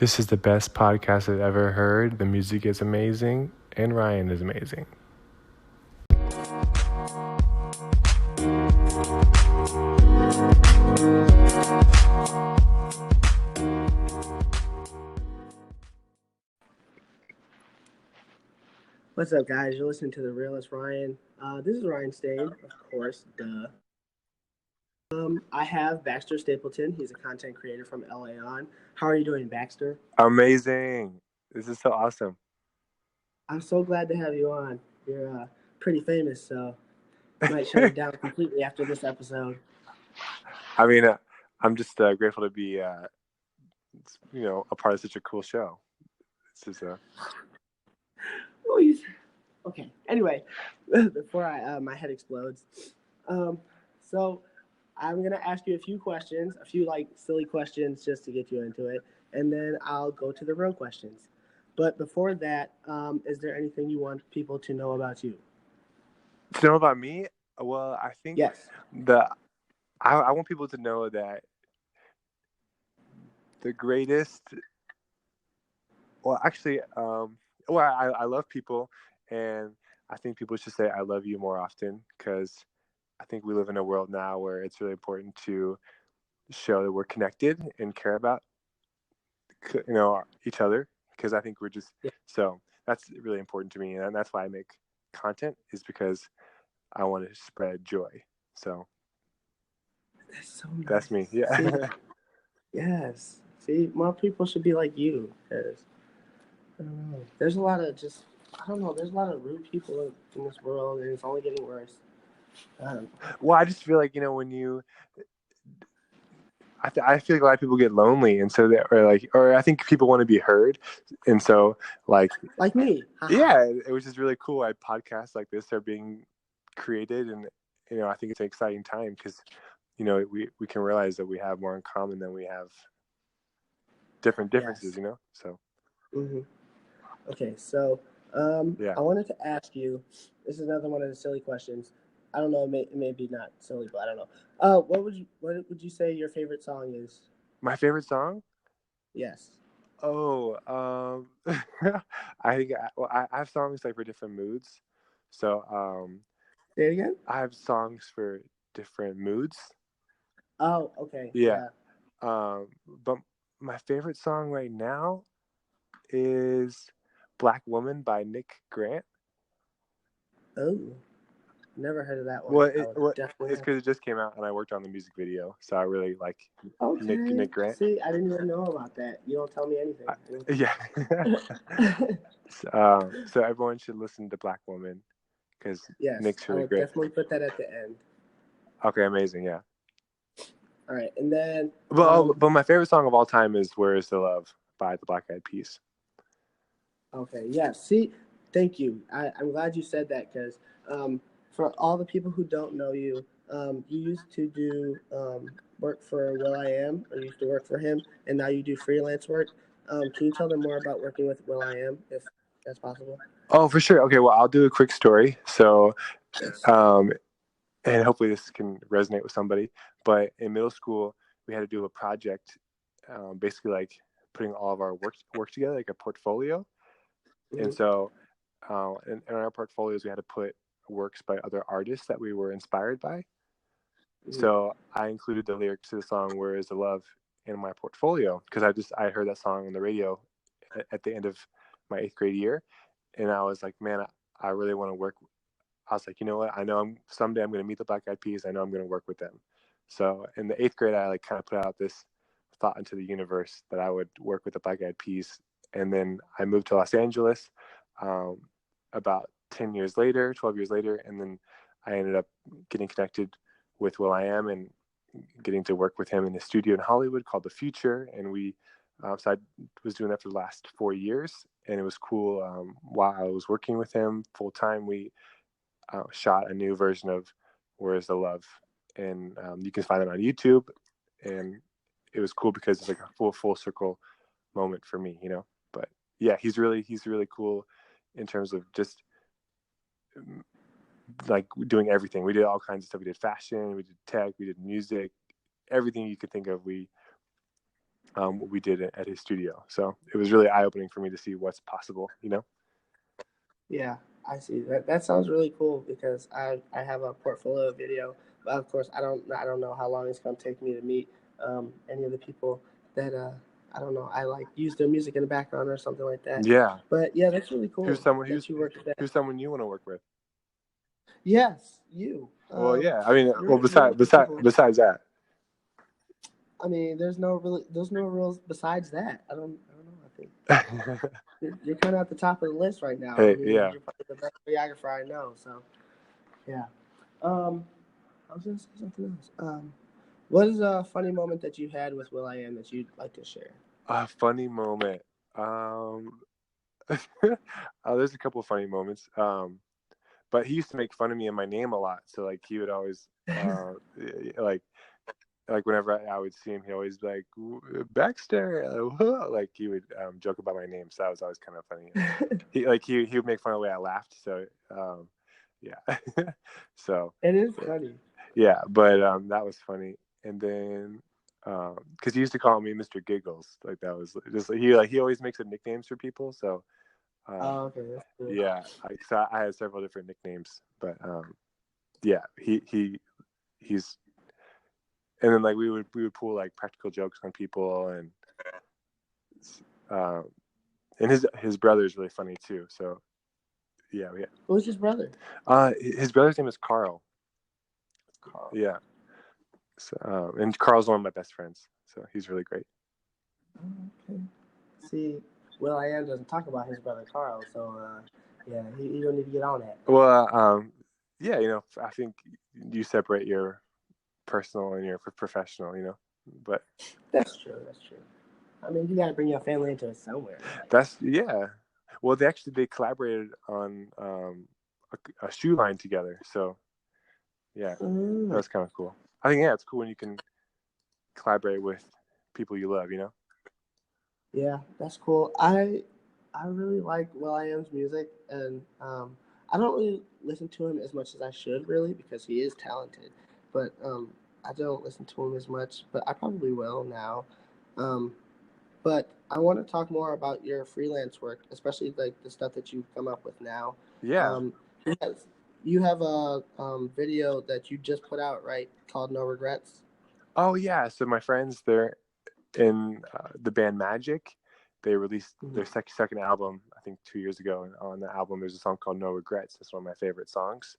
This is the best podcast I've ever heard. The music is amazing, and Ryan is amazing. What's up, guys? You're listening to The Realist Ryan. This is Ryan Stain, of course, duh. I have Baxter Stapleton. He's a content creator from LA on. How are you doing, Baxter? Amazing. This is so awesome. I'm so glad to have you on. You're pretty famous, so I might shut it down completely after this episode. I mean, I'm just grateful to be, a part of such a cool show. This is Okay. Anyway, before my head explodes, so I'm gonna ask you a few questions, a few silly questions, just to get you into it, and then I'll go to the real questions. But before that, is there anything you want people to know about you? To know about me? Well, I think Yes. I want people to know that the greatest. Well, actually, I love people, and I think people should say I love you more often, because I think we live in a world now where it's really important to show that we're connected and care about each other, because I think we're just so that's really important to me, and that's why I make content, is because I want to spread joy. So That's so nice. That's me. Yeah. See, yes. See, more people should be like you, because I don't know. There's a lot of there's a lot of rude people in this world, and it's only getting worse. Well, I just feel like when you. I feel like a lot of people get lonely, and so or I think people want to be heard, and so like me. Yeah, it was just really cool. Podcasts like this are being created, and I think it's an exciting time, because we can realize that we have more in common than we have differences. Yes. So. Mm-hmm. Okay, so I wanted to ask you. This is another one of the silly questions. I don't know. It may be not silly, but I don't know. What would you say your favorite song is? My favorite song? Yes. Oh, I think I have songs like for different moods. So Say it again. I have songs for different moods. Oh, okay. Yeah. But my favorite song right now is "Black Woman" by Nick Grant. Oh, never heard of that one. It's because it just came out, and I worked on the music video, so I really like Nick Grant. See, I didn't even know about that. You don't tell me anything. Yeah. So everyone should listen to "Black Woman," because Nick's really great. Definitely put that at the end. Okay, amazing. Yeah. All right, and then. But my favorite song of all time is "Where Is the Love" by the Black Eyed Peas. Okay. Yeah. See, thank you. I'm glad you said that, because for all the people who don't know you, you used to do work for will.i.am, or you used to work for him, and now you do freelance work. Can you tell them more about working with will.i.am, if that's possible? Oh, for sure. Okay, well, I'll do a quick story. So, and hopefully this can resonate with somebody. But in middle school, we had to do a project, basically like putting all of our work together, like a portfolio. Mm-hmm. And so, in our portfolios, we had to put works by other artists that we were inspired by. Mm-hmm. So I included the lyrics to the song "Where Is the Love" in my portfolio, because I heard that song on the radio at the end of my 8th grade year, and I was like, man, I really want to work. I was like, you know what? I know someday I'm going to meet the Black Eyed Peas. I know I'm going to work with them. So in the 8th grade, I kind of put out this thought into the universe that I would work with the Black Eyed Peas. And then I moved to Los Angeles about 12 years later. And then I ended up getting connected with will.i.am and getting to work with him in a studio in Hollywood called The Future. And so I was doing that for the last 4 years. And it was cool. While I was working with him full time, we shot a new version of "Where Is the Love," and you can find it on YouTube. And it was cool because it's like a full circle moment for me, But yeah, he's really cool in terms of just like doing everything. We did all kinds of stuff. We did fashion, we did tech, we did music, everything you could think of. We what we did at his studio. So it was really eye opening for me to see what's possible. Yeah, I see. That sounds really cool because I have a portfolio video, but of course I don't know how long it's gonna take me to meet any of the people that I don't know. I like use their music in the background or something like that. Yeah. But yeah, that's really Who's cool someone that you worked with that. who's someone you want to work with? Yes, you. Well, yeah. I mean, well, You're one of the people. besides that. I mean, there's no rules besides that. I don't know. I think you're kind of at the top of the list right now. I Hey, mean, yeah. you're probably the best choreographer I know. So yeah. Um, I was gonna say something else. What is a funny moment that you had with Will I Am that you'd like to share? A funny moment. There's a couple of funny moments. But he used to make fun of me and my name a lot. So like he would always like whenever I would see him, he always be like Baxter, like he would joke about my name. So that was always kind of funny. He would make fun of the way I laughed. So yeah, so It is funny. yeah, but that was funny. And then because he used to call me Mr. Giggles, like that was just he always makes up nicknames for people. So Oh, okay, that's good. yeah, so I had several different nicknames, but yeah, he's and then like we would pull like practical jokes on people, um, and his brother is really funny too. So yeah, Who's his brother? his brother's name is Carl. Carl. Yeah, so, and Carl's one of my best friends, so he's really great. Oh, okay. See, Will I Am doesn't talk about his brother Carl, so yeah, he don't need to get on that. Well, yeah, I think you separate your personal and your professional, but That's true. That's true. I mean, you got to bring your family into it somewhere. Right? that's yeah. Well, they collaborated on a shoe line together, so yeah, that was kind of cool. I think it's cool when you can collaborate with people you love. Yeah, that's cool. I really like Will I Am's music, and I don't really listen to him as much as I should, really, because he is talented. But I don't listen to him as much, but I probably will now. Um, but I want to talk more about your freelance work, especially like the stuff that you've come up with now. Yeah. You have, you have a video that you just put out, right, called No Regrets. Oh yeah. So my friends, they're in the band Magic. They released their second album, I think 2 years ago, and on the album there's a song called No Regrets. It's one of my favorite songs.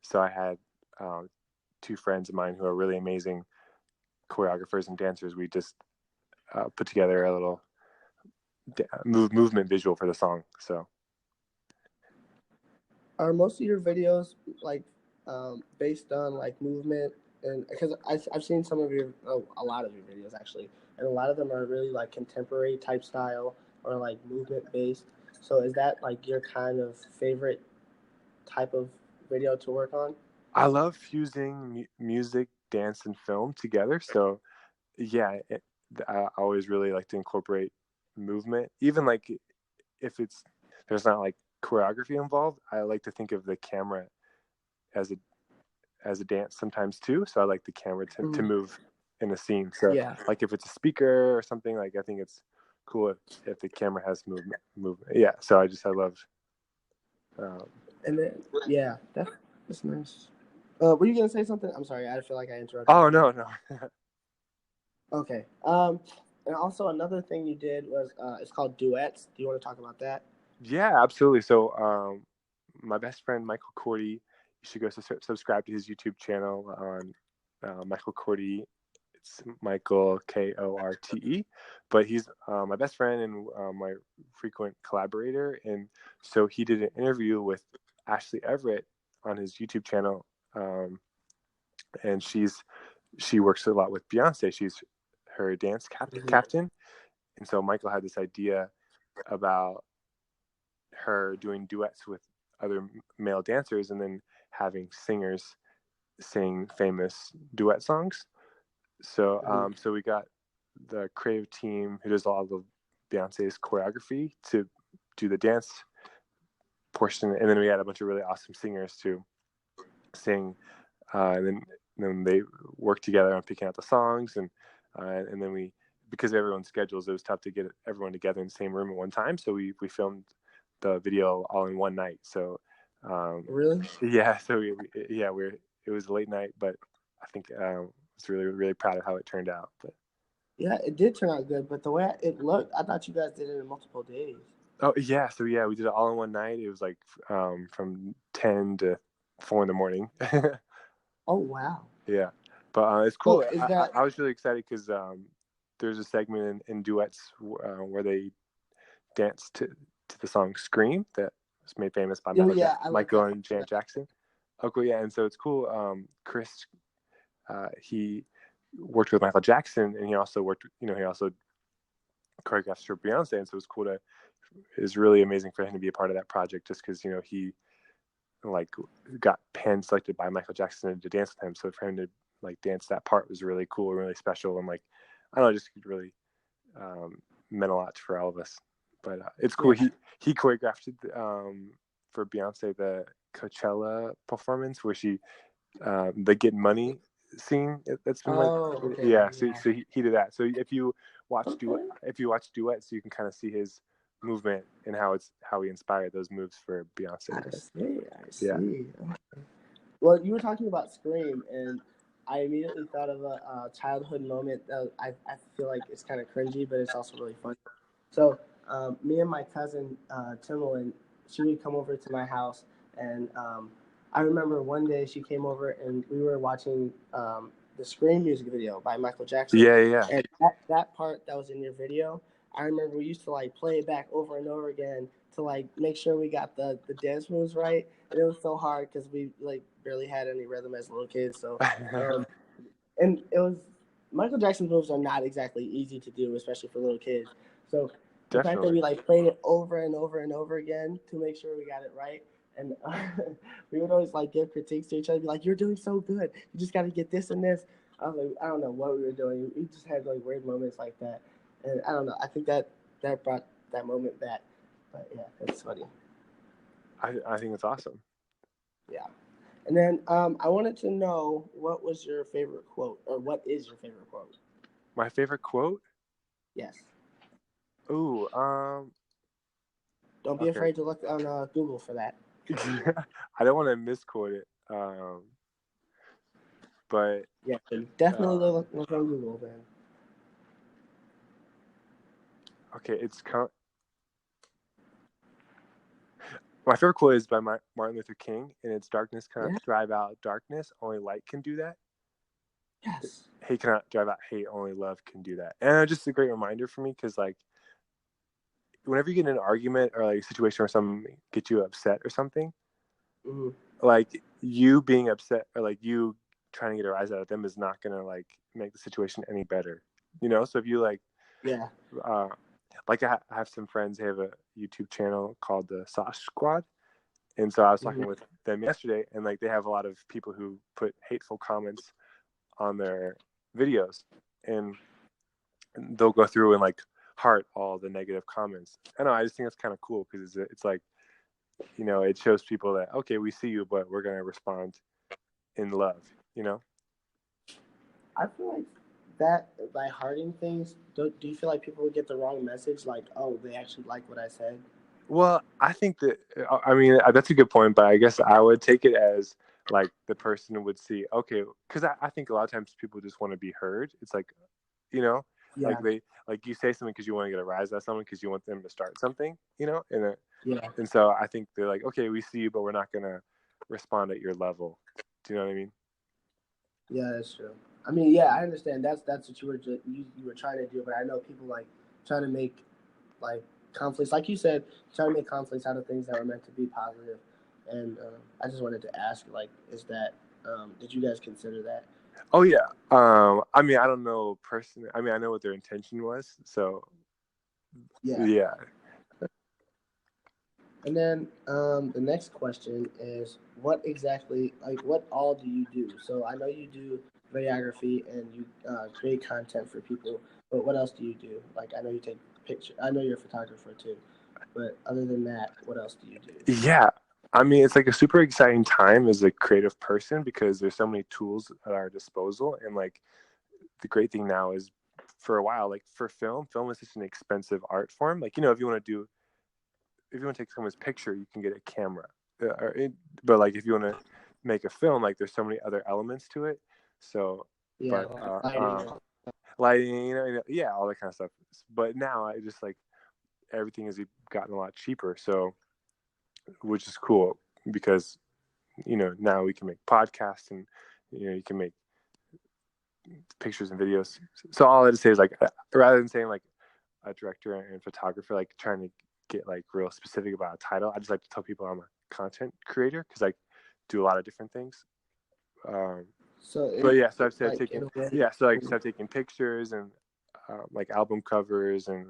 So I had two friends of mine who are really amazing choreographers and dancers. We just put together a little movement visual for the song. So are most of your videos like based on like movement? And because I've seen some of your a lot of your videos actually, and a lot of them are really like contemporary type style or like movement based. So is that like your kind of favorite type of video to work on? I love fusing music, dance, and film together. So yeah, I always really like to incorporate movement, even like if there's not like choreography involved. I like to think of the camera as a dance sometimes too. So I like the camera to move in a scene. So Yeah. like if it's a speaker or something, like I think it's cool if the camera has movement. Yeah. So I love. And then yeah, that's nice. Were you gonna say something? I'm sorry, I feel like I interrupted. Oh no. Okay. And also another thing you did was it's called duets. Do you want to talk about that? Yeah, absolutely. So my best friend Michael Cordy, you should go subscribe to his YouTube channel on Michael Cordy. It's Michael Korte, but he's my best friend and my frequent collaborator. And so he did an interview with Ashley Everett on his YouTube channel, and she works a lot with Beyonce. She's her dance captain, and so Michael had this idea about her doing duets with other male dancers and then having singers sing famous duet songs. So we got the creative team who does all of Beyonce's choreography to do the dance portion, and then we had a bunch of really awesome singers to sing, and then they worked together on picking out the songs, and then we because of everyone's schedules, it was tough to get everyone together in the same room at one time. So we filmed the video all in one night. So Really? yeah, so it was a late night, but I think I was really, really proud of how it turned out. But Yeah, it did turn out good, but the way it looked, I thought you guys did it in multiple days. oh yeah, so yeah, we did it all in one night. It was like from 10 to 4 in the morning. Oh wow. Yeah, but it's So cool. is that I was really excited because there's a segment in duets where they dance to the song "Scream" that was made famous by oh yeah, I like Michael that. and Janet Jackson. Oh, cool, yeah, and so it's cool. Chris, he worked with Michael Jackson, and he also he also choreographed for Beyonce, and so it's cool to. It's really amazing for him to be a part of that project, just because he like got hand selected by Michael Jackson to dance with him. So for him to like dance that part was really cool, really special, and like I don't know, just really meant a lot for all of us. But it's cool. Yeah. He choreographed for Beyonce the Coachella performance where she the Getting Money scene that's been like Oh, okay, yeah. So yeah. he did that. So if you watch duets, you can kind of see his movement and how he inspired those moves for Beyonce. I But see. I yeah. see. Well, you were talking about Scream, and I immediately thought of a childhood moment that I feel like it's kind of cringy, but it's also really funny. So, me and my cousin Timbaland, she would come over to my house, and I remember one day she came over and we were watching the Scream music video by Michael Jackson, Yeah. and that part that was in your video, I remember we used to like play it back over and over again to like make sure we got the dance moves right, and it was so hard because we like barely had any rhythm as little kids. So, um, and it was Michael Jackson's moves are not exactly easy to do, especially for little kids. So the fact that Definitely. we like played it over and over and over again to make sure we got it right, and we would always like give critiques to each other, be like, "You're doing so good. You just got to get this and this." I was like, I don't know what we were doing. We just had like weird moments like that, and I don't know. I think that brought that moment back. But yeah, it's funny. I think it's awesome. Yeah. And then I wanted to know what was your favorite quote, or what is your favorite quote? My favorite quote? Yes. Ooh, Don't be okay. afraid to look on Google for that. I don't want to misquote it. But Yeah, definitely look on Google then. okay, my favorite quote is by Martin Luther King, and it's "Darkness cannot drive out darkness; only light can do that." Yes. Hate cannot drive out hate; only love can do that. And it's just a great reminder for me because, like, whenever you get in an argument or like a situation where someone gets you upset or something, Mm-hmm. like you being upset or like you trying to get a rise out of them is not gonna like make the situation any better. So if you like, Yeah. like I have some friends. They have a YouTube channel called the Sauce Squad, and so I was talking with them yesterday, and like they have a lot of people who put hateful comments on their videos, and they'll go through and like heart all the negative comments. I know, I just think that's kind of cool because it's like, it shows people that, okay, we see you, but we're going to respond in love, I feel like that by hearting things, do you feel like people would get the wrong message? Like, oh, they actually like what I said? Well, I think that, I mean, that's a good point, but I guess I would take it as like the person would see, okay, because I think a lot of times people just want to be heard. It's like, Yeah. like you say something because you want to get a rise out of someone because you want them to start something, Yeah. and so I think they're like, okay, we see you, but we're not going to respond at your level. Do you know what I mean? Yeah, that's true. I mean, yeah, I understand. That's what you were trying to do, but I know people like trying to make like conflicts, like you said, trying to make conflicts out of things that were meant to be positive. And I just wanted to ask, like, is that did you guys consider that? Oh yeah. I mean, I don't know personally. I mean, I know what their intention was. So Yeah. yeah. And then the next question is, what exactly, like, what all do you do? So I know you do videography and you create content for people, but what else do you do? Like, I know you take pictures. I know you're a photographer too, but other than that, what else do you do? Yeah. I mean, it's like a super exciting time as a creative person because there's so many tools at our disposal. And like the great thing now is for a while, like for film is such an expensive art form. Like, you know, if you want to take someone's picture, you can get a camera. But like if you want to make a film, like there's so many other elements to it. So, Yeah, but lighting, yeah, all that kind of stuff. But now I just like everything has gotten a lot cheaper. So, which is cool because now we can make podcasts and you can make pictures and videos. So all I had to say is like rather than saying like a director and photographer, like trying to get like real specific about a title, I just like to tell people I'm a content creator because I do a lot of different things. So I've started taking pictures and like album covers and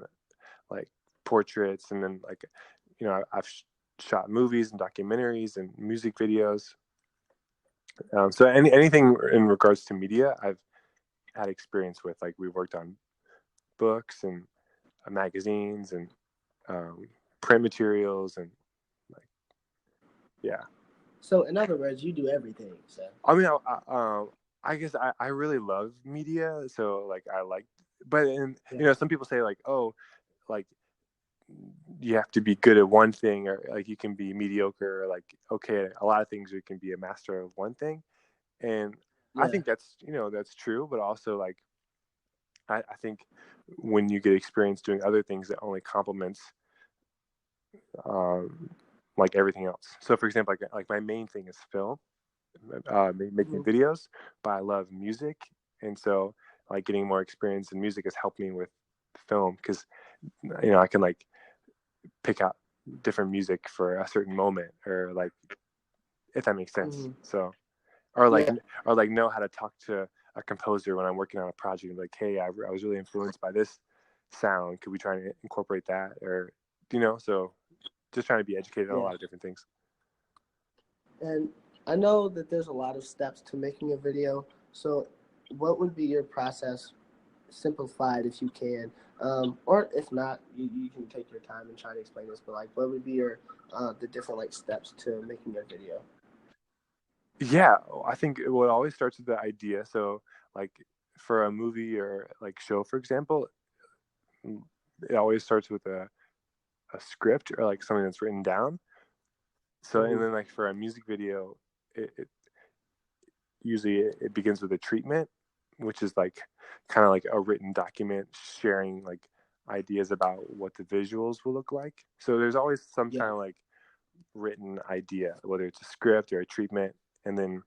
like portraits, and then like I've shot movies and documentaries and music videos. So anything in regards to media, I've had experience with. Like we worked on books and magazines and print materials and like yeah. So in other words, you do everything. So I mean, I guess I really love media, so like I like, but some people say like, oh, like you have to be good at one thing, or like you can be mediocre, or like okay, a lot of things you can be a master of one thing, and I think that's true, but also like I think when you get experience doing other things, that only complements like everything else. So for example, like my main thing is film, making videos, but I love music, and so like getting more experience in music has helped me with film because I can like pick out different music for a certain moment, or like if that makes sense. So or like know how to talk to a composer when I'm working on a project, like, hey, I was really influenced by this sound, could we try to incorporate that, or so just trying to be educated on a lot of different things. And I know that there's a lot of steps to making a video, so what would be your process, simplified if you can, or if not, you can take your time and try to explain this, but like what would be your the different like steps to making a video? Yeah, I think it always starts with the idea. So like for a movie or like show, for example, it always starts with a script or like something that's written down. So and then like for a music video, it usually it begins with a treatment, which is like kind of like a written document sharing like ideas about what the visuals will look like. So there's always some kind of like written idea, whether it's a script or a treatment, and then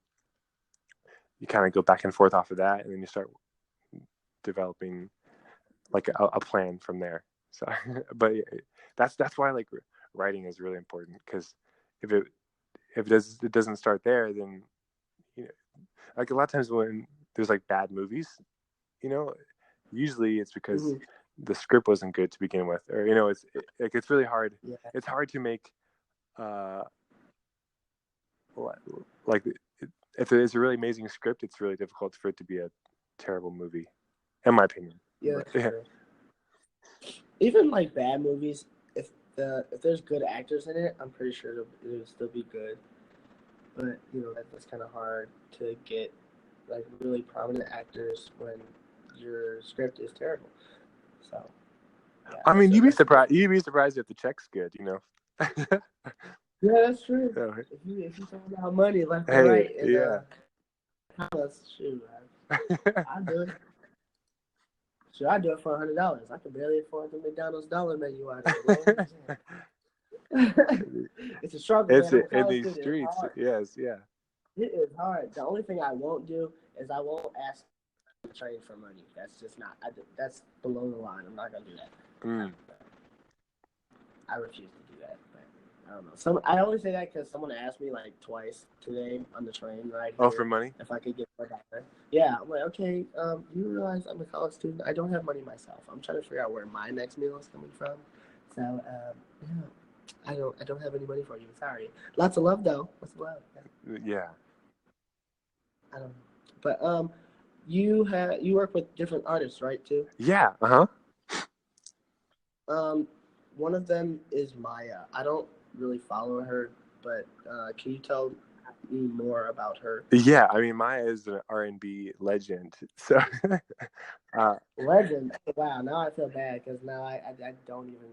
you kind of go back and forth off of that, and then you start developing like a plan from there. So but that's why like writing is really important, because if it doesn't start there, then like a lot of times when there's like bad movies, usually it's because the script wasn't good to begin with, or it's really hard. It's hard to make like if there's a really amazing script, it's really difficult for it to be a terrible movie, in my opinion. True. Even like bad movies, if there's good actors in it, I'm pretty sure it'll still be good. But that's kind of hard to get like really prominent actors when your script is terrible. So I mean, you'd be surprised if the check's good, Yeah, that's true. If you talk about money left and right, and that's true. I do it. Should I do it for $100? I can barely afford the McDonald's dollar menu out of it. It's a struggle. It's in these streets. Yes, yeah. It is hard. The only thing I won't do is I won't ask to train for money. That's just not. That's below the line. I'm not gonna do that. I refuse to do that. But I don't know. I only say that because someone asked me like twice today on the train ride here. Oh, for money? If I could get $4. Yeah, I'm like, okay. You realize I'm a college student. I don't have money myself. I'm trying to figure out where my next meal is coming from. So I don't have any money for you. Sorry. Lots of love though. Lots of love. Yeah. I don't know. But you work with different artists, right? Too. Yeah. One of them is Maya. I don't really follow her, but can you tell me more about her. Yeah, I mean, Maya is an R&B legend. So, Legend. Wow. Now I feel bad because now I don't even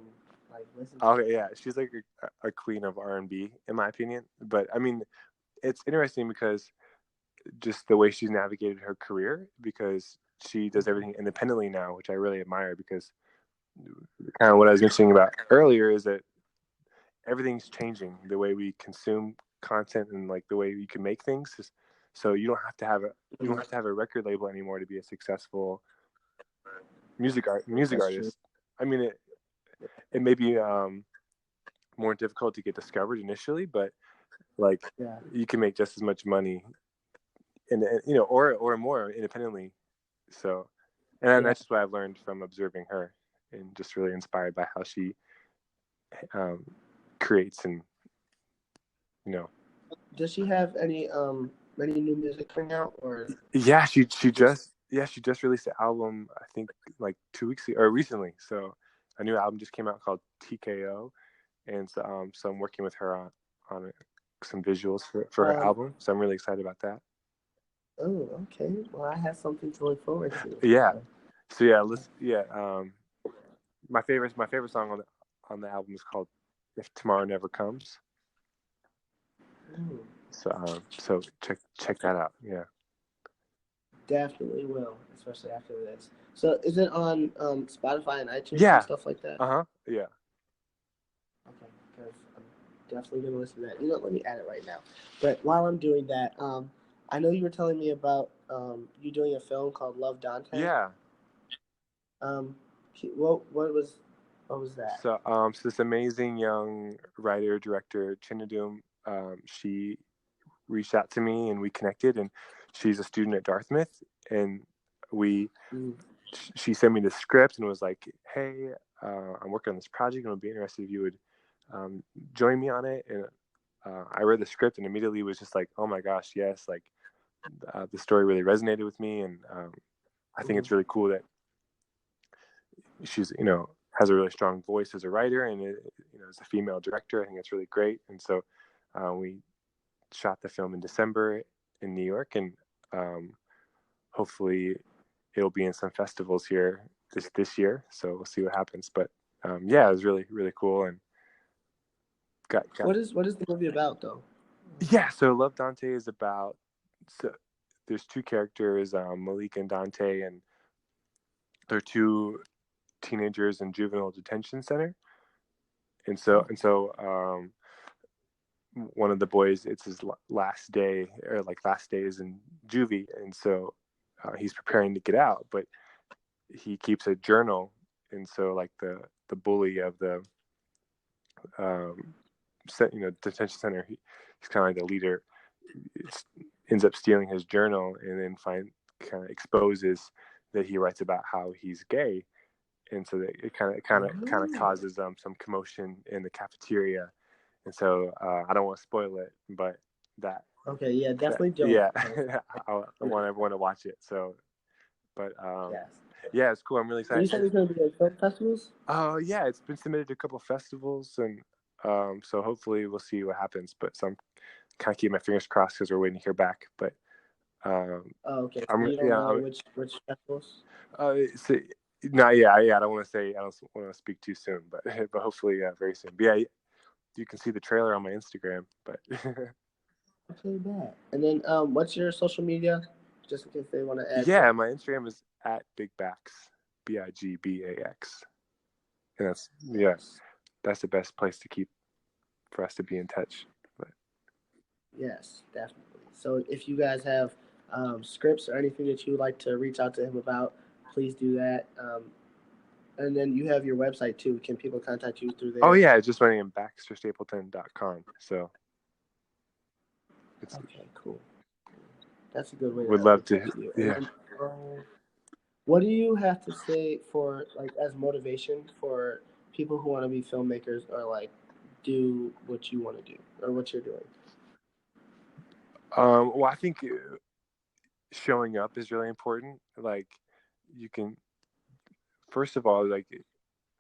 like listen to okay, it. yeah, she's like a queen of R&B in my opinion. But I mean, it's interesting because just the way she's navigated her career, because she does everything independently now, which I really admire. Because kind of what I was mentioning about earlier is that everything's changing, the way we consume content and like the way we can make things. So you don't have to have a record label anymore to be a successful music That's true. artist. I mean, it may be more difficult to get discovered initially, but like Yeah. you can make just as much money, and you know, or more independently. So, and Yeah. that's just what I've learned from observing her, and just really inspired by how she um, creates, and you know. Does she have any new music coming out or Yeah, just she just released an album, I think like 2 weeks ago, or recently. So a new album just came out called TKO, and so I'm working with her on some visuals for her um album. So I'm really excited about that. oh, okay. Well, I have something to look forward to. Yeah. So, So yeah, my favorite song on the album is called "If Tomorrow Never Comes." mm, So check that out. Yeah. definitely will, especially after this. So, is it on Spotify and iTunes and Yeah. stuff like that? Uh-huh. Yeah. Okay, because I'm definitely gonna listen to that. You know, let me add it right now. But while I'm doing that, I know you were telling me about you doing a film called Love Dante. Yeah. Um, what was that? So this amazing young writer director Chinadum, she reached out to me and we connected, and she's a student at Dartmouth, and we Mm. she sent me the script and was like, hey, I'm working on this project and I'd be interested if you would join me on it. And I read the script and immediately was just like, oh my gosh, yes, like the story really resonated with me, and I think it's really cool that she's has a really strong voice as a writer, and as a female director. I think it's really great. And so we shot the film in December in New York, and hopefully it'll be in some festivals here this year. So we'll see what happens. But yeah, it was really really cool, and got What is the movie about though? yeah. So Love Dante is about, so there's two characters, Malik and Dante, and they're two teenagers in juvenile detention center. And so one of the boys, it's his last day, or like last days in juvie, and so he's preparing to get out, but he keeps a journal. And so like the bully of the um, detention center, he's kind of like the leader, ends up stealing his journal, and then kind of exposes that he writes about how he's gay. And so that it kind of Oh, causes some commotion in the cafeteria. And so I don't want to spoil it, but that okay, yeah, definitely don't. yeah, 'Cause I want everyone to watch it. So, but yes. yeah, it's cool. I'm really And you excited. said it's going to be at film festivals? Oh yeah, it's been submitted to a couple of festivals, and so hopefully we'll see what happens. But so I'm kind of keeping my fingers crossed because we're waiting to hear back. But um, Oh, okay. So I'm you don't yeah, know which festivals? so, no, yeah, I don't want to say, I don't want to speak too soon, but but hopefully very soon. But yeah, you can see the trailer on my Instagram. But Okay, bad. And then what's your social media? Just in case they want to add you. yeah, my Instagram is at BigBax, BIGBAX, and Yes. that's the best place to keep for us to be in touch. But Yes, definitely. So if you guys have scripts or anything that you would like to reach out to him about, please do that. And then you have your website too. Can people contact you through oh there? yeah, it's just running in BaxterStapleton.com. So it's Okay, cool. That's a good way would to love reach to. out to you. And Yeah. then, what do you have to say for like as motivation for people who want to be filmmakers or like do what you want to do or what you're doing? Well, I think showing up is really important. Like, you can, first of all, like,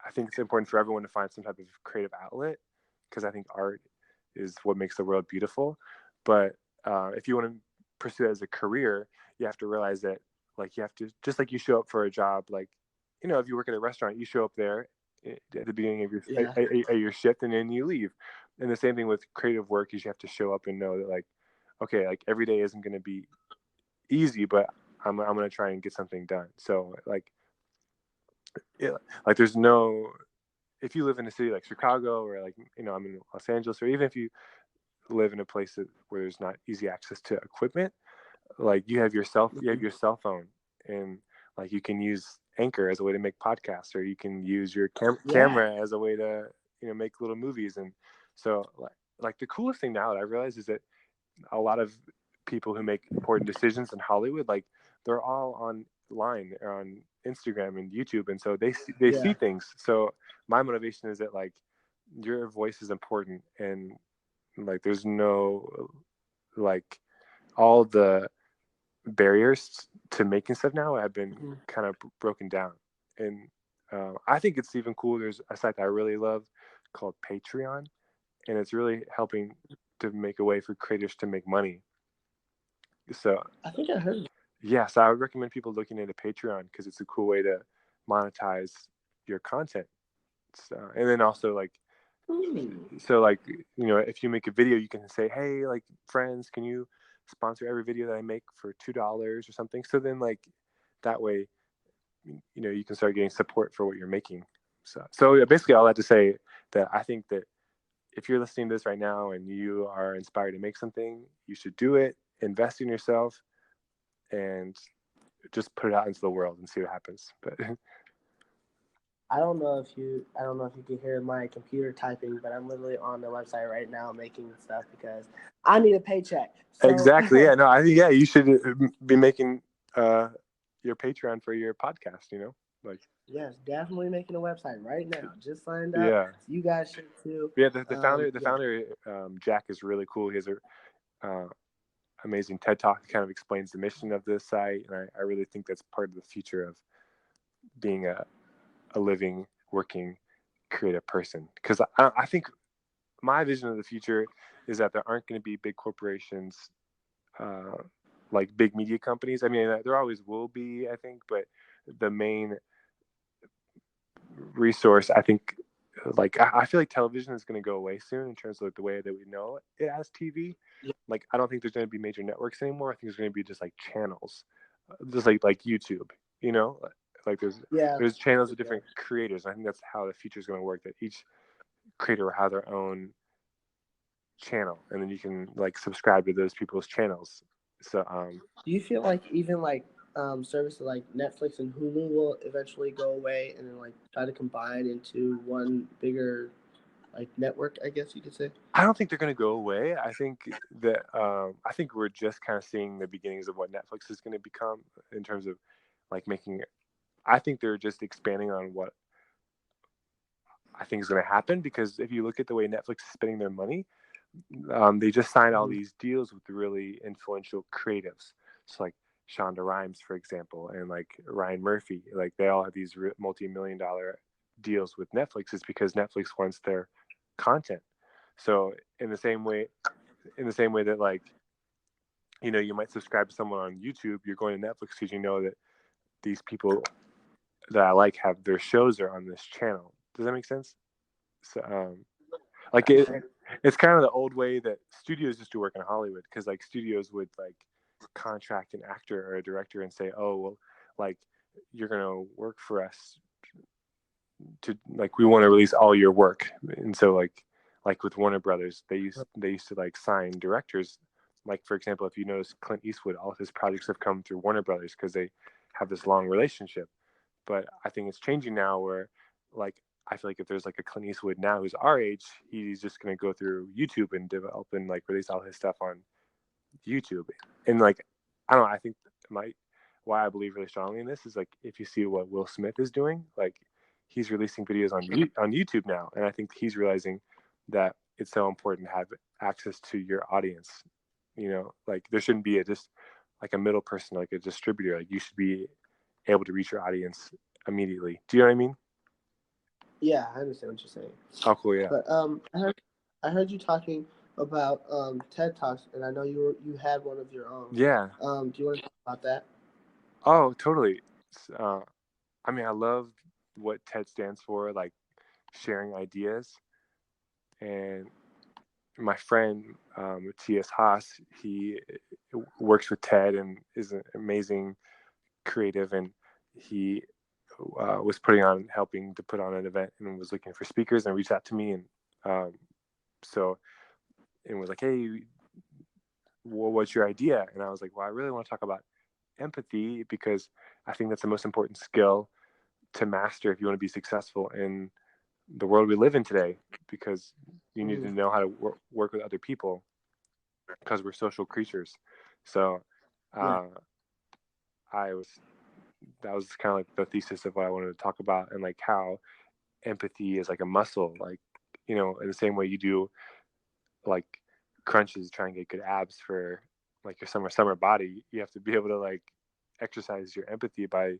I think it's important for everyone to find some type of creative outlet, because I think art is what makes the world beautiful. But if you want to pursue it as a career, you have to realize that like you have to, just like you show up for a job, like, you know, if you work at a restaurant, you show up there at the beginning of Yeah. your shift, and then you leave. And the same thing with creative work is you have to show up and know that like, okay, like every day isn't going to be easy, but I'm going to try and get something done. So like, yeah, like there's no, if you live in a city like Chicago, or like, you know, I'm in Los Angeles, or even if you live in a place where there's not easy access to equipment, like you have your cell phone, and like you can use Anchor as a way to make podcasts, or you can use your Yeah. camera as a way to, you know, make little movies. And so like the coolest thing now that I realize is that a lot of people who make important decisions in Hollywood, like they're all online or on Instagram and YouTube, and so they see Yeah. things. So my motivation is that like your voice is important, and like there's no, like, all the barriers to making stuff now have been Mhm. kind of broken down. And I think it's even cool. There's a site that I really love called Patreon, and it's really helping to make a way for creators to make money. So I think I heard. yeah, so I would recommend people looking into Patreon because it's a cool way to monetize your content. So, and then also like, so like, you know, if you make a video, you can say, hey, like, friends, can you sponsor every video that I make for $2 or something? So then like that way, you know, you can start getting support for what you're making. So yeah, basically all that to say that I think that if you're listening to this right now and you are inspired to make something, you should do it, invest in yourself, and just put it out into the world and see what happens. But I don't know if you can hear my computer typing, but I'm literally on the website right now making stuff because I need a paycheck. So exactly, yeah, no, I think, yeah, you should be making uh, your Patreon for your podcast. You know, like, yes, definitely making a website right now. Just signed up. yeah, You guys should too. yeah. The Yeah, founder, Jack, is really cool. He has a amazing TED talk that kind of explains the mission of this site, and I really think that's part of the future of being a living, working, creative person. Because I think my vision of the future is that there aren't going to be big corporations, uh, like big media companies. I mean, there always will be, I think, but the main resource, I think, like I feel like television is going to go away soon in terms of like the way that we know it as TV. yeah, Like I don't think there's going to be major networks anymore. I think there's going to be just like channels, just like YouTube. You know, like yeah, there's channels of yeah. different creators. I think that's how the future is going to work. That each creator will have their own channel, and then you can like subscribe to those people's channels. So Do you feel like even like services like Netflix and Hulu will eventually go away and then like try to combine into one bigger like network? I guess you could say. I don't think they're going to go away. I think that I think we're just kind of seeing the beginnings of what Netflix is going to become in terms of like making. I think they're just expanding on what I think is going to happen, because if you look at the way Netflix is spending their money, they just signed all Mhm. these deals with really influential creatives. So like Shonda Rhimes, for example, and like Ryan Murphy, like they all have these multi-million-dollar deals with Netflix. Is because Netflix wants their content. So in the same way that like, you know, you might subscribe to someone on YouTube, you're going to Netflix because you know that these people that I like have their shows are on this channel. Does that make sense? So like it's kind of the old way that studios used to work in Hollywood, because like studios would like contract an actor or a director and say, oh well, like you're gonna work for us to, like, we want to release all your work. And so like with Warner Brothers, they used to like sign directors. Like for example, if you notice Clint Eastwood, all of his projects have come through Warner Brothers because they have this long relationship. But I think it's changing now where, like, I feel like if there's like a Clint Eastwood now who's our age, he's just going to go through YouTube and develop and like release all his stuff on YouTube. And like, I don't know, I think my why I believe really strongly in this is like, if you see what Will Smith is doing, like he's releasing videos on YouTube now, and I think he's realizing that it's so important to have access to your audience. You know, like there shouldn't be a just like a middle person, like a distributor. Like you should be able to reach your audience immediately. Do you know what I mean? Yeah, I understand what you're saying. Oh, cool. Yeah. But I heard you talking about TED Talks, and I know you had one of your own. Yeah. Do you want to talk about that? Oh, totally. Uh, I mean, I love what TED stands for, like sharing ideas. And my friend T.S. Haas, he works with TED and is an amazing creative, and he was helping to put on an event, and was looking for speakers, and reached out to me, and um, so and was like, "Hey, what's your idea?" And I was like, "Well, I really want to talk about empathy because I think that's the most important skill to master if you want to be successful in the world we live in today, because you need to know how to work with other people because we're social creatures." So Yeah. uh, I was that was kind of like the thesis of what I wanted to talk about, and like how empathy is like a muscle, like, in the same way you do like crunches to try and get good abs for like your summer body. You have to be able to like exercise your empathy by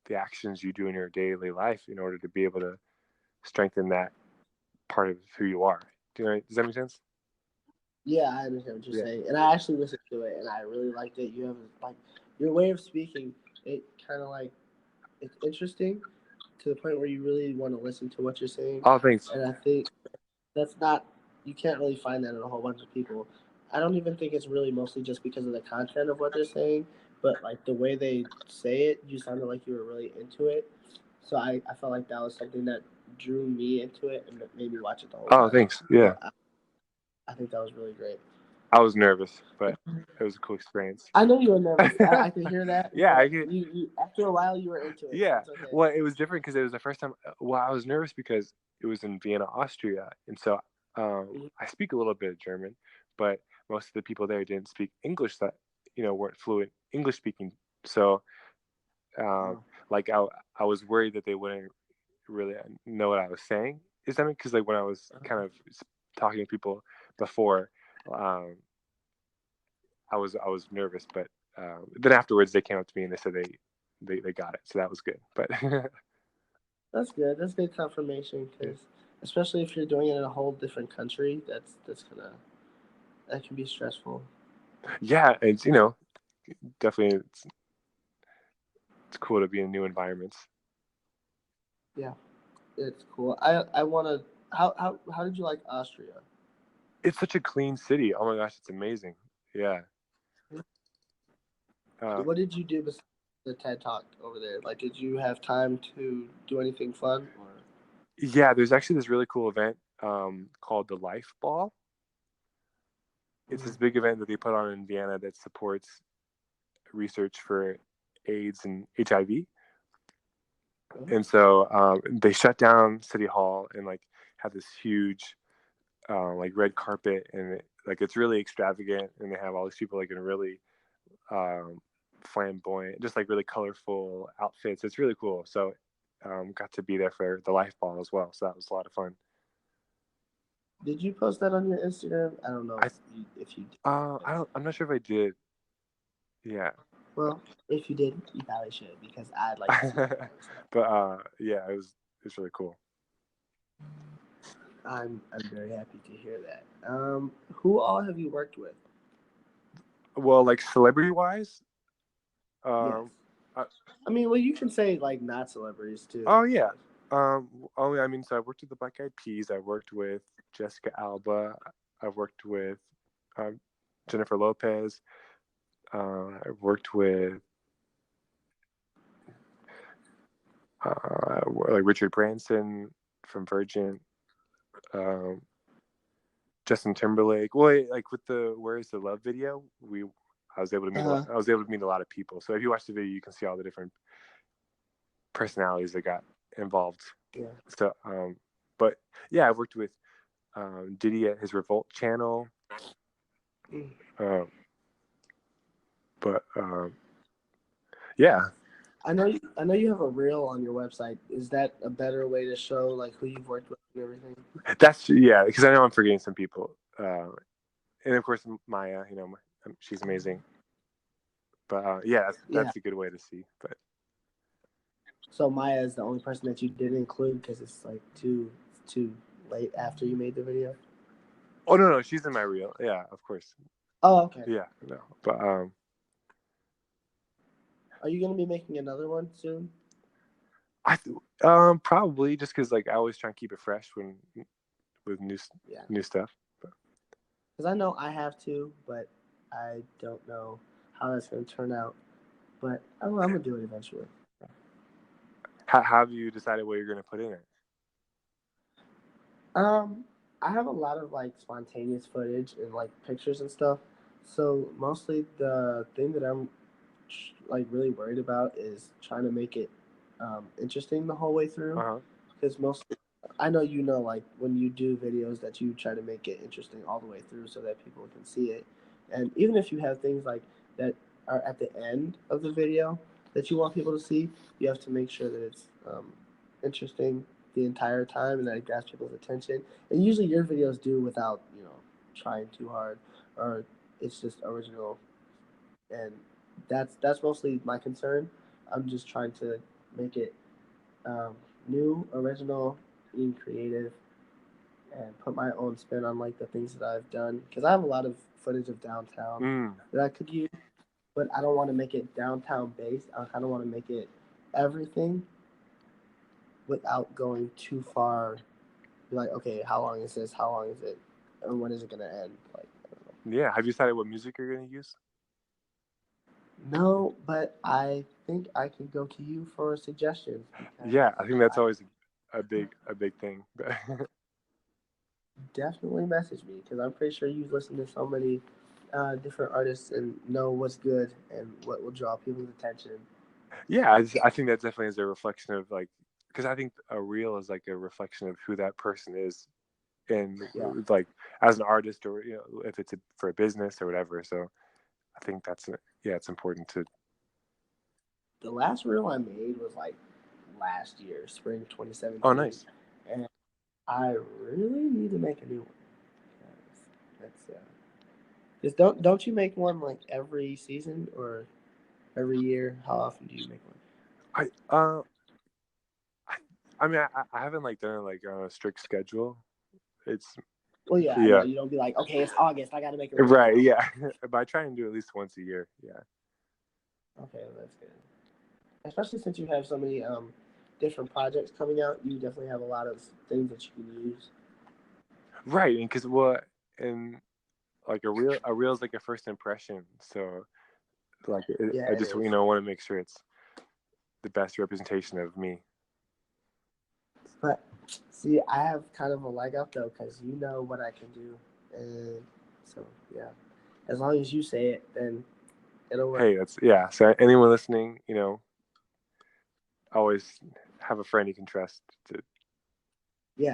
the actions you do in your daily life in order to be able to strengthen that part of who you are. Does that make sense? Yeah, I understand what you're Yeah. saying, and I actually listened to it, and I really liked it. You have like your way of speaking. It kind of like it's interesting to the point where you really want to listen to what you're saying, Oh, thanks. and I think that's not you can't really find that in a whole bunch of people. I don't even think it's really mostly just because of the content of what they're saying, but like the way they say it, you sounded like you were really into it. So I felt like that was something that drew me into it and made me watch it the whole Oh, time. thanks. Yeah. So I think that was really great. I was nervous, but it was a cool experience. I know you were nervous. I could hear that, Yeah, but after a while you were into it, so yeah. it's okay. Well, it was different because it was the first time. Well, I was nervous because it was in Vienna, Austria, and so I speak a little bit of German, but most of the people there didn't speak English, that weren't fluent English speaking. So, um, Oh. like I was worried that they wouldn't really know what I was saying. Is that because like when I was kind of talking to people before, um, I was nervous, but then afterwards they came up to me and they said they got it, so that was good. But That's good. That's good confirmation yeah. because, especially if you're doing it in a whole different country, that can be stressful. Yeah, it's definitely it's cool to be in new environments. Yeah, it's cool. I want to. How did you like Austria? It's such a clean city. Oh my gosh, it's amazing. Yeah. Uh, What did you do besides the TED Talk over there? Like, did you have time to do anything fun? Or yeah, there's actually this really cool event called the Life Ball. It's this big event that they put on in Vienna that supports research for AIDS and HIV. And so they shut down City Hall and like have this huge like red carpet, and like it's really extravagant, and they have all these people like in really um, flamboyant, just like really colorful outfits. It's really cool. So got to be there for the Life Ball as well. So that was a lot of fun. did you post that on your Instagram? I don't know I if you did. I don't. I'm not sure if I did. Yeah. Well, if you did, you probably should because I'd like to see that kind of stuff. But yeah, it was really cool. I'm very happy to hear that. Who all have you worked with? Well, like celebrity wise, Yes. um, uh, I mean, well, you can say like not celebrities too. oh yeah, I mean, so I worked with the Black Eyed Peas. I worked with Jessica Alba. I've worked with um, Jennifer Lopez. I've worked with like Richard Branson from Virgin, um, Justin Timberlake. Well, like with the "Where Is the Love" video, I was able to meet a lot. Uh, I was able to meet a lot of people. So if you watch the video, you can see all the different personalities that got involved. yeah. So, but yeah, I've worked with Diddy at his Revolt channel. Um, but yeah, I know you have a reel on your website. Is that a better way to show like who you've worked with and everything? yeah, because I know I'm forgetting some people, and of course Maya. She's amazing. But yeah, that's, Yeah. that's a good way to see. But So Maya is the only person that you didn't include because it's like too late after you made the video. Oh no, she's in my reel. Yeah, of course. Oh, okay. Yeah, no, but Are you gonna be making another one soon? probably just because like I always try and keep it fresh when with Yeah, new stuff. But because I know I have to, but I don't know how that's gonna turn out. But I'm gonna do it eventually. how have you decided what you're gonna put in it? Um, I have a lot of like spontaneous footage and like pictures and stuff. So mostly the thing that I'm like really worried about is trying to make it interesting the whole way Uh through. huh. Because mostly, I know you know like when you do videos that you try to make it interesting all the way through so that people can see it. And even if you have things like that are at the end of the video that you want people to see, you have to make sure that it's interesting the entire time and that it grabs people's attention. And usually your videos do without trying too hard, or it's just original, and that's mostly my concern. I'm just trying to make it new, original, being creative, and put my own spin on like the things that I've done because I have a lot of footage of downtown Mm. that I could use, but I don't want to make it downtown based. I kind of want to make it everything without going too far. Be like, okay, how long is this? How long is it? And when is it gonna end? Like, I don't know. Yeah. Have you decided what music you're gonna use? No, but I think I can go to you for suggestions because Yeah, I think that's I always a big thing. definitely message me because I'm pretty sure you've listened to so many different artists and know what's good and what will draw people's attention. Yeah, I think that definitely is a reflection of like because I think a reel is like a reflection of who that person is and Yeah. like as an artist or if it's for a business or whatever. So I think yeah, it's important to. The last reel I made was like last year, spring Oh, 2017, nice. and I really need to make a new one. That's just don't you make one like every season or every year? How often do you make one? I uh I, I mean I haven't like done it like on a strict schedule. It's Well, yeah, I know yeah you don't be like, okay, it's August, I got to make a reel right now. yeah, but I try and do at least once a year. Yeah. Okay, well, that's good. Especially since you have so many different projects coming out, you definitely have a lot of things that you can use. Right, and because and like a reel is like a first impression, so like Yeah, I it just is. want to make sure it's the best representation of me. But see, I have kind of a leg up though, because you know what I can do, and so yeah, as long as you say it, then it'll work. Hey, that's yeah. So anyone listening, always have a friend you can trust to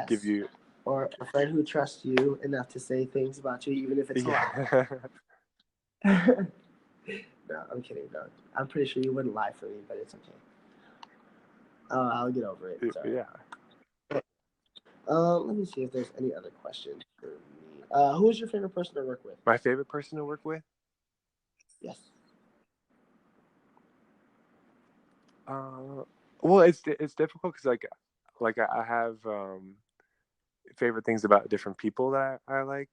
give Yes, you. or a friend who trusts you enough to say things about you, even if it's a lie. Yeah. No, I'm kidding. No, I'm pretty sure you wouldn't lie for me, but it's okay. I'll get over it. Sorry. Yeah. Let me see if there's any other questions for me. Who is your favorite person to work with? My favorite person to work with. Yes. Uh, well, it's difficult because like I have favorite things about different people that I like.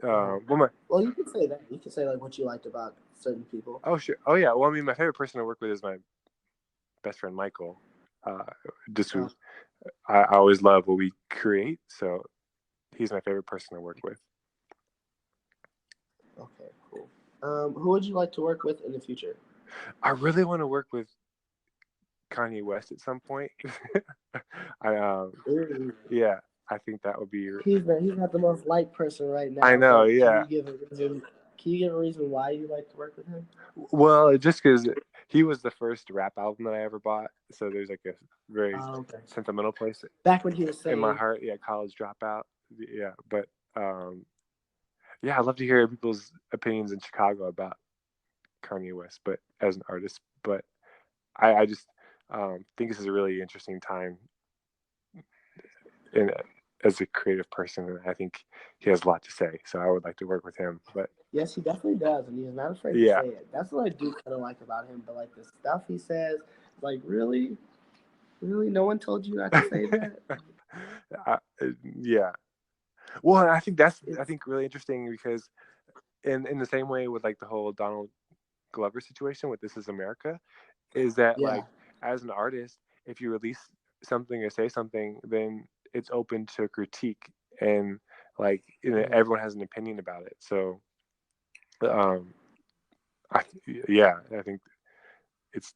Uh-huh. Well, my Well, you can say that. You can say like what you liked about certain people. oh sure oh yeah. Well, I mean, my favorite person to work with is my best friend Michael. Uh, just Uh, who I always love what we create. So he's my favorite person to work with. okay, cool. Who would you like to work with in the future? I really want to work with Kanye West at some point. I Ooh, yeah, I think that would be. he's not the most liked person right I now, know, but can yeah. you give a reason? Can you give a reason why you like to work with him? Well, just because he was the first rap album that I ever bought, so there's like a very Okay. sentimental place Back when he was in my saying, heart. Yeah, College Dropout. Yeah, but yeah, I'd love to hear people's opinions in Chicago about Kanye West, but as an artist. But I just think this is a really interesting time in as a creative person, and I think he has a lot to say. So I would like to work with him. But yes, he definitely does, and he's not afraid to yeah, say it. That's what I do kind of like about him. But like the stuff he says, like really, really, no one told you not to say that. uh, yeah, Well, I think really interesting because in the same way with like the whole Donald Glover situation with This Is America, is that Yeah. like as an artist, if you release something or say something, then it's open to critique and like Mhm. everyone has an opinion about it. So, um, I, yeah, I think it's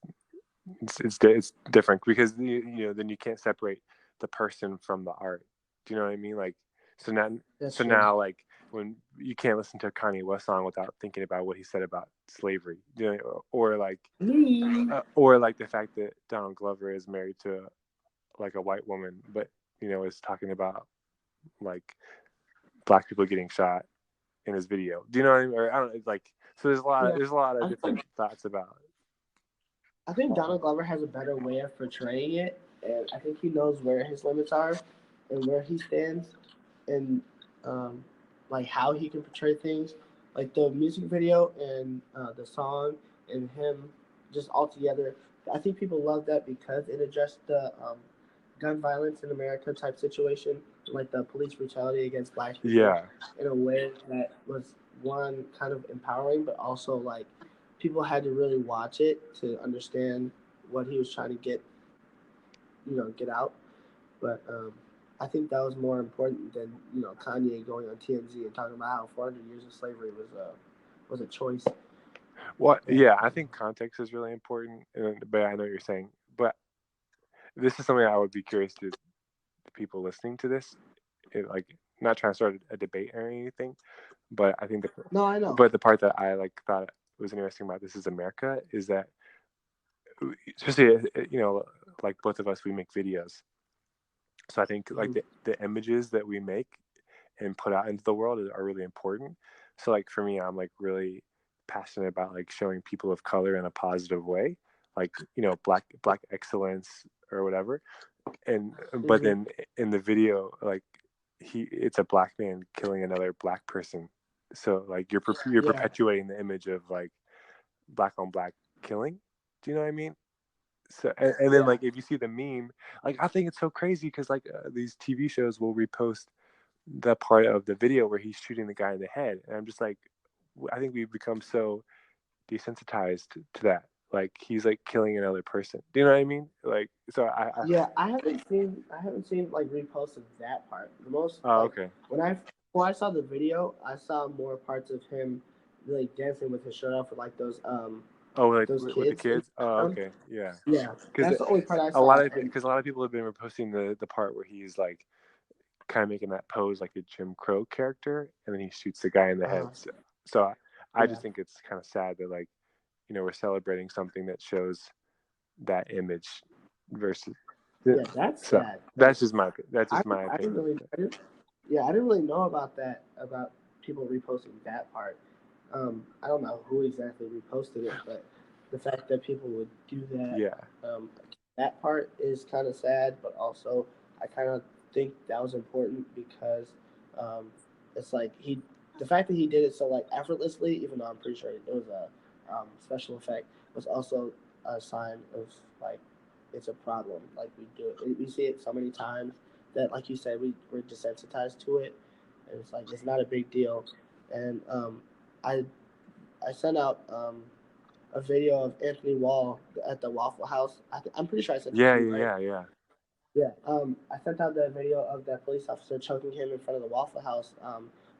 it's different because then you can't separate the person from the art. Do you know what I mean? Like so now That's so true. now like when you can't listen to a Kanye West song without thinking about what he said about slavery, or like the fact that Donald Glover is married to like a white woman, but is talking about like black people getting shot in his video. Do you know what I mean? Or I don't like. So Yeah. there's a lot of I different think thoughts about. I think Donald Glover has a better way of portraying it, and I think he knows where his limits are and where he stands, and um, like how he can portray things, like the music video and the song and him just all together. I think people love that because it addressed the gun violence in America type situation, like the police brutality against black people, Yeah, in a way that was one kind of empowering, but also like people had to really watch it to understand what he was trying to get out. But I think that was more important than Kanye going on TMZ and talking about how 400 years of slavery was a choice. well, But yeah, I think context is really important, but I know what you're saying. But this is something I would be curious to the people listening to this, like not trying to start a debate or anything, but I think no, I know. but the part that I like thought was interesting about This Is America is that, especially like both of us, we make videos, so I think like Mm-hmm. the images that we make and put out into the world are really important. So like for me, I'm like really passionate about like showing people of color in a positive way, like black excellence or whatever. And but Mm-hmm. then in the video, like it's a black man killing another black person. So like you're Yeah, perpetuating the image of like black on black killing. Do you know what I mean? So and then yeah, like if you see the meme, like I think it's so crazy because like these TV shows will repost the part of the video where he's shooting the guy in the head, and I'm just like, I think we've become so desensitized to that. Like he's like killing another person. Do you know what I mean? Like so yeah. I haven't seen like reposts of that part. The most oh like okay. before I saw the video, I saw more parts of him like dancing with his shirt off with like Oh, like those with the kids in kids. the Oh background. okay, yeah. Yeah, Because that's the only part I a saw. lot of And because a lot of people have been reposting the part where he's like kind of making that pose like a Jim Crow character, and then he shoots the guy in the head. So I yeah, just think it's kind of sad that like we're celebrating something that shows that image versus yeah, that's so sad. that's I just my I didn't opinion. really I didn't yeah I didn't really know about that about people reposting that part. I don't know who exactly reposted it, but the fact that people would do Yeah, that part is kind of sad. But also, I kind of think that was important because um, it's like the fact that he did it so like effortlessly, even though I'm pretty sure it was a special effect, was also a sign of like it's a problem. Like we see it so many times that, like you said, we're desensitized to it, and it's like it's not a big deal. And I I sent out a video of Anthony Wall at the Waffle House. I'm pretty sure I sent it yeah, to you, yeah, right? yeah, yeah. Yeah. I sent out that video of that police officer choking him in front of the Waffle House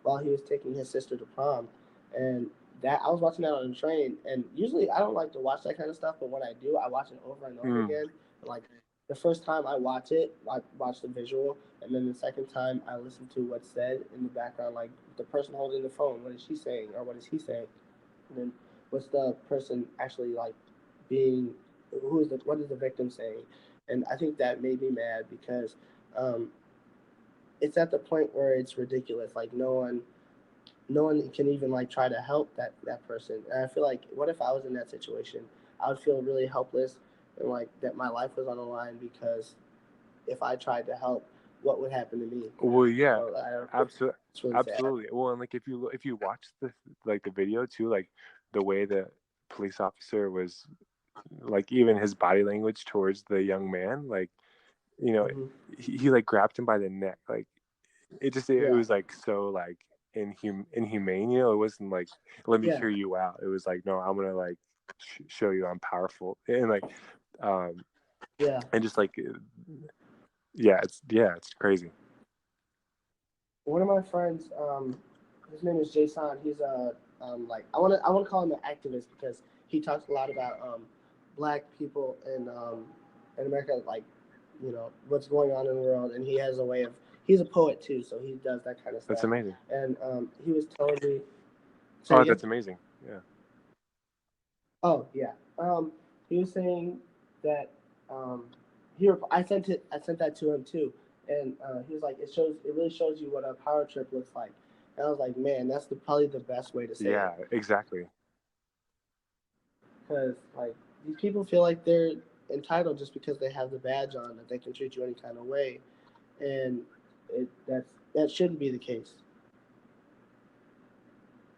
while he was taking his sister to prom, and that I was watching that on the train. And usually I don't like to watch that kind of stuff, but when I do, I watch it over and over Mm. again. Like the first time I watch it, I watch the visual, and then the second time I listen to what's said in the background, like the person holding the phone. What is she saying, or what is he saying? And then what's the person actually like being? What is the victim saying? And I think that made me mad because um, it's at the point where it's ridiculous. Like no one can even like try to help that person. And I feel like, what if I was in that situation? I would feel really helpless and like that my life was on the line because if I tried to help, what would happen to me? Well, yeah, So I don't. absolutely, It's really sad. absolutely. Well, and like if you watch the video too, like the way the police officer was, like even his body language towards the young man, like you know, Mm-hmm. he like grabbed him by the neck, like it Yeah. was like so like inhumane. You know, it wasn't like let me Yeah. hear you out. It was like no, I'm gonna like show you I'm powerful and like um Yeah. and just like it's crazy. One of my friends, his name is Jason. He's a like I want to call him an activist because he talks a lot about black people in America, like what's going on in the world, and he has a way of he's a poet too, so he does that kind of That's stuff. amazing. And he was telling me, say it Oh, again. that's amazing. Yeah. Oh yeah. He was saying that um, I sent that to him too, and he was like, it really shows you what a power trip looks like. And I was like, man, that's probably the best way to say it, Yeah, exactly. because like these people feel like they're entitled just because they have the badge on that they can treat you any kind of way, and that shouldn't be the case.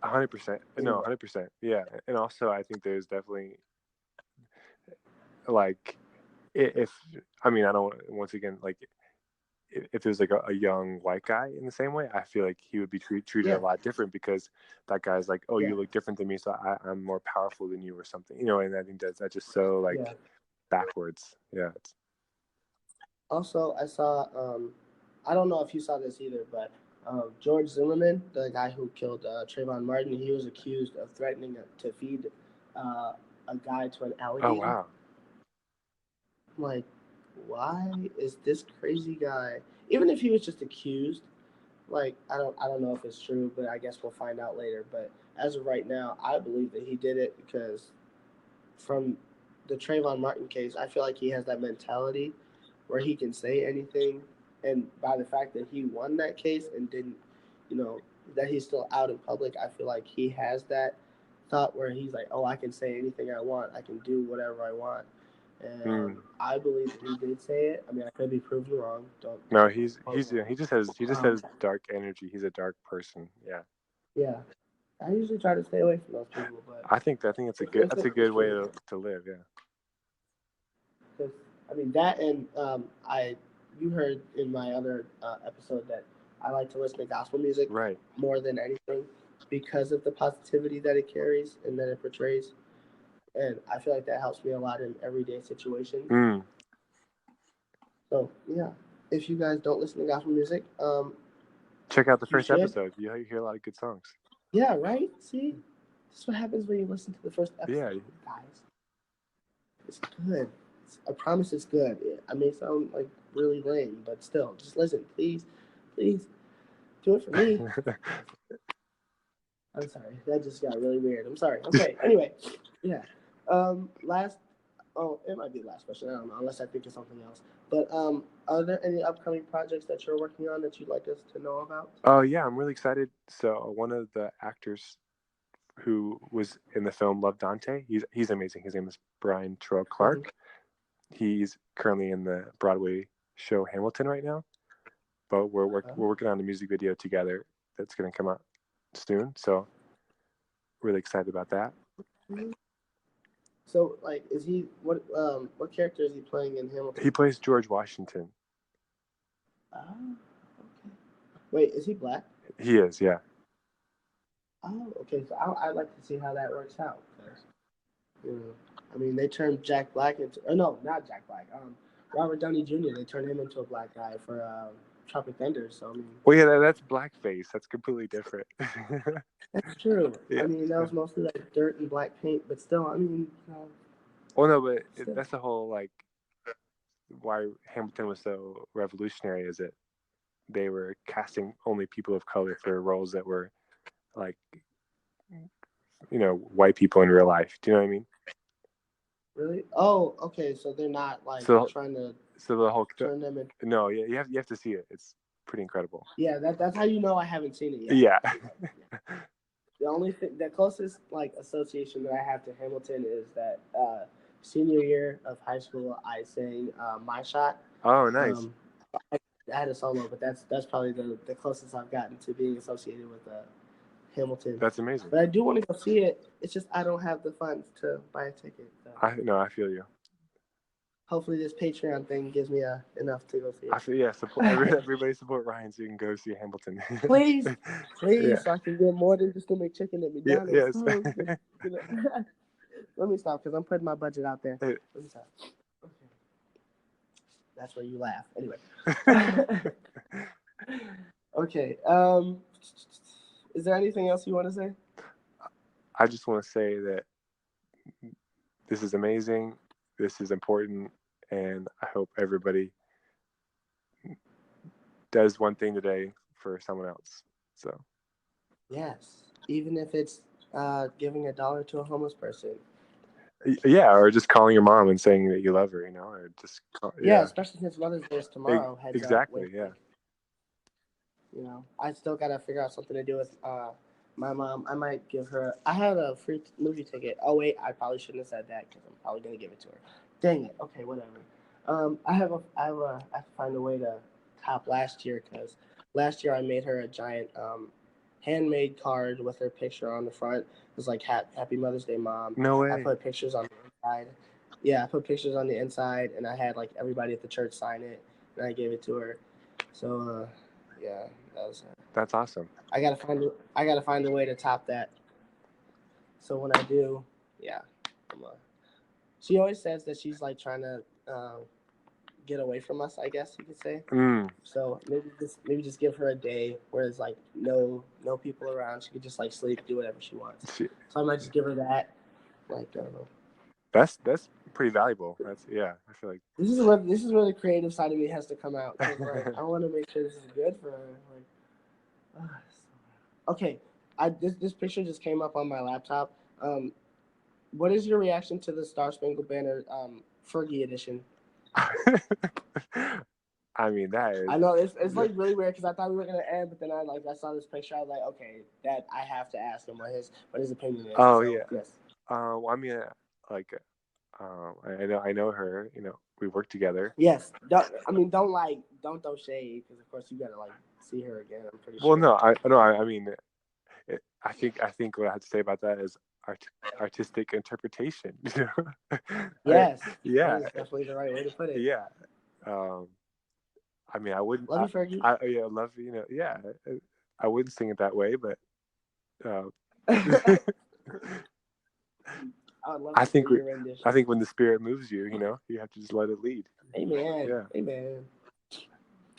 100%. No, Anyway, 100%. Yeah, and also I think there's definitely like if I mean I don't once again like if there's like a young white guy in the same way, I feel like he would be treated a yeah, lot different because that guy's like, oh, yeah, you look different than me, so I'm more powerful than you or something, you know. And I think that's just so like yeah. backwards. Yeah. Also, I saw. I don't know if you saw this either, but George Zimmerman, the guy who killed Trayvon Martin, he was accused of threatening to feed a guy to an Oh alligator. wow. I'm like, why is this crazy guy? Even if he was just accused, like I don't know if it's true, but I guess we'll find out later. But as of right now, I believe that he did it because from the Trayvon Martin case, I feel like he has that mentality where he can say anything, and by the fact that he won that case and didn't, you know, that he's still out in public, I feel like he has that thought where he's like, oh, I can say anything I want, I can do whatever I want, and Mm. I believe that he did say it. I mean, I could be proven wrong. No, Don't quote me. he just Um, has dark energy. He's a dark person. Yeah. yeah, I usually try to stay away from those people, but I think it's a good if that's a it's good way true. to live. Yeah. Because I mean that, and you heard in my other episode that I like to listen to gospel music Right. more than anything because of the positivity that it carries and that it portrays, and I feel like that helps me a lot in everyday situations. Mm. So yeah, if you guys don't listen to gospel music, Check out the you first should. episode. You hear a lot of good songs. Yeah, right. See, this is what happens when you listen to the first Yeah. episode, guys. It's good. I promise it's good. I may sound like really lame, but still, just listen, please, please do it for me. I'm sorry, that just got really weird. I'm sorry. Okay. Anyway, yeah. Last. Oh, it might be the last question. I don't know, unless I think of something else. But are there any upcoming projects that you're working on that you'd like us to know about? Oh yeah, I'm really excited. So one of the actors who was in the film Love Dante, he's amazing. His name is Brian Terrell Mm-hmm. Clark. He's currently in the Broadway show Hamilton right now, but we're working on a music video together that's going to come out soon. So really excited about that. Mm-hmm. So, like, is he what character is he playing in He Hamilton? plays George Washington. Oh, okay. Wait, is he black? He is, yeah. Oh, okay. So I'd like to see how that works out. 'Cause, you know, I mean, they turned Jack Black into, or no, not Jack Black. Robert Downey Jr. They turned him into a black guy for Tropic Thunder. So I mean, Well, yeah, that's blackface. That's completely different. that's true. I Yeah. mean, that was mostly like dirt and black paint, but still, I mean, Well, no, but still, that's the whole like why Hamilton was so revolutionary. Is it they were casting only people of color for roles that were like white people in real life. Do you know what I mean? really. Oh, okay. So they're not like So trying to so the whole turn them in. no, yeah, you have to see it. It's pretty incredible. Yeah, that's how you know I haven't seen it yet. Yeah. The only thing, the closest like association that I have to Hamilton is that senior year of high school, I sang "My Shot." Oh, nice. Um, I, I had a solo, but that's probably the closest I've gotten to being associated with Hamilton. That's amazing. But I do want to go see it. It's just I don't have the funds to buy a ticket. So. I feel you. hopefully this Patreon thing gives me enough to go see I it. feel support everybody support Ryan so you can go see Hamilton. Please, Yeah. so I can get more than just a McChicken at Yeah. McDonald's. Yes. Let me stop because I'm putting my budget out there. Hey. Let me stop. Okay. That's where you laugh. Anyway. Okay. Is there anything else you want to say? I just want to say that this is amazing. This is important, and I hope everybody does one thing today for someone else. So. Yes, even if it's giving $1 to a homeless person. Yeah, or just calling your mom and saying that you love her, or just yeah, especially since Mother's Day is tomorrow. Exactly, yeah. I still gotta figure out something to do with my mom. I might give her. I had a free movie ticket. Oh wait, I probably shouldn't have said that because I'm probably gonna give it to her. Dang it. Okay, whatever. I have to find a way to top last year because last year I made her a giant handmade card with her picture on the front. It was like Happy Mother's Day, Mom. No way. I put pictures on the inside. Yeah, I put pictures on the inside, and I had like everybody at the church sign it, and I gave it to her. So yeah, that's awesome. I gotta find a way to top that. So when I do, yeah, she always says that she's like trying to get away from us, I guess you could say. So maybe just give her a day where there's like no people around. She could just like sleep, do whatever she wants. So I might just give her that. Like I don't know. That's pretty valuable. I feel like this is where the creative side of me has to come out. Like I want to make sure this is good for her. Like, okay, this picture just came up on my laptop. What is your reaction to the Star Spangled Banner Fergie edition? I mean, that is. I know it's like really weird because I thought we were gonna end, but then I saw this picture. I was like, okay, that I have to ask him what his opinion is. Oh so, yeah. Yes. Well, I mean, like, I know her. We work together. Yes. Don't throw shade because of course you gotta like see her again. I'm pretty sure. Well, no, I mean, I think what I have to say about that is artistic interpretation. Yes. Yeah. That's definitely the right way to put it. Yeah. I mean, I wouldn't. Love you, Fergie. Yeah, love you. Yeah, I wouldn't sing it that way, but. I think when the spirit moves you, you have to just let it lead. Amen. Yeah. Amen.